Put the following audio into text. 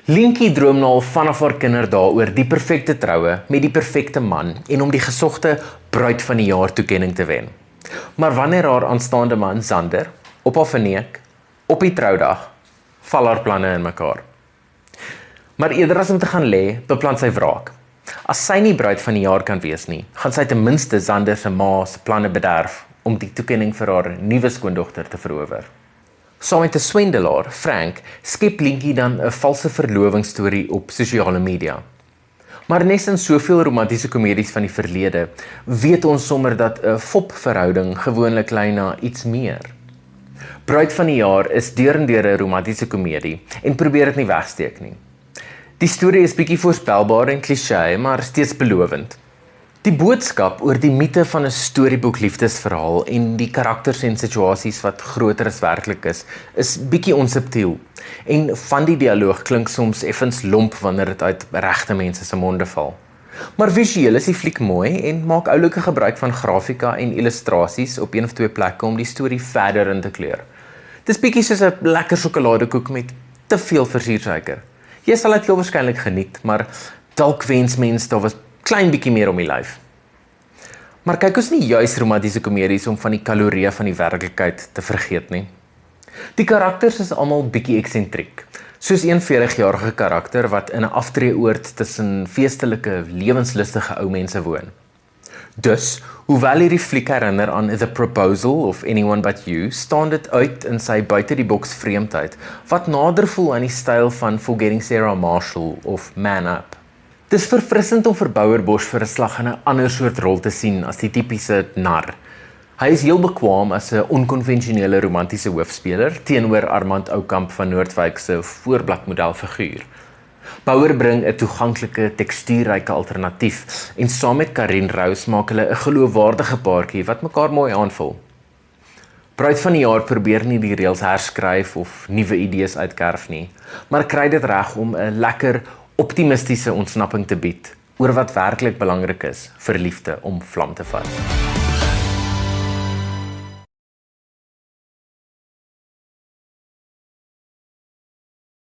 Lientjie droom nou al vanaf haar kinderdae oor die perfekte troue met die perfekte man en om die gesogte bruid van die jaar toekenning te wen. Maar wanneer haar aanstaande man Sander op haar verneek, op die troudag, val haar planne in mekaar. Maar eerder as om te gaan lê, beplan sy wraak. As sy nie bruid van die jaar kan wees nie, gaan sy ten minste Sander se ma se planne bederf om die toekenning vir haar nuwe skoondogter te verower. Saam met 'n swendelaar, Frank, skep Lientjie dan 'n valse verlovingsstorie op sosiale media. Maar nes in soveel romantiese komedies van die verlede, weet ons sommer dat 'n fopverhouding gewoonlik lei na iets meer. Bruid van die jaar is deur en deur 'n romantiese komedie en probeer dit nie wegsteek nie. Die storie is bietjie voorspelbaar en kliseë, maar steeds belovend. Die boodskap oor die mite van 'n storieboek liefdesverhaal en die karakters en situasies wat groter as werklik is bietjie onsubtiel. En van die dialoog klink soms effens lomp wanneer dit uit regte mense se monde val. Maar visueel is die fliek mooi en maak oulike gebruik van grafika en illustrasies op een of twee plekke om die storie verder in te kleur. Dis bietjie soos 'n lekker sjokoladekoek met te veel versiersuiker. Jy sal dit heel waarskynlik geniet, maar dalk wens mens daar was klein bietjie meer om die lyf. Maar kyk ons nie juis romantiese komedies om van die kalorieë van die werklikheid te vergeet nie. Die karakters is almal bietjie eksentriek, soos 'n 40-jarige karakter wat in 'n aftreeoord tussen feestelike, lewenslustige ou mense woon. Dus, hoewel hierdie fliek herinner aan The Proposal of Anyone But You, staan dit uit in sy buite-die-boks vreemdheid, wat nader voel aan die styl van Forgetting Sarah Marshall of Man Up. Dis verfrissend om vir Bouwer Bosch vir 'n slag in 'n ander soort rol te sien as die tipiese nar. Hy is heel bekwaam as 'n onkonvensionele romantiese hoofspeler teenoor Armand Oukamp van Noordwyk se voorbladmodelfiguur. Bouwer bring 'n toeganklike, tekstuurryke alternatief en saam met Karin Rous maak hulle 'n geloofwaardige paartjie wat mekaar mooi aanvul. Bruid van die jaar probeer nie die reëls herskryf of nuwe idees uitkerf nie, maar kry dit reg om 'n lekker, optimistiese ontsnapping te bied oor wat werklik belangrik is vir liefde om vlam te vat.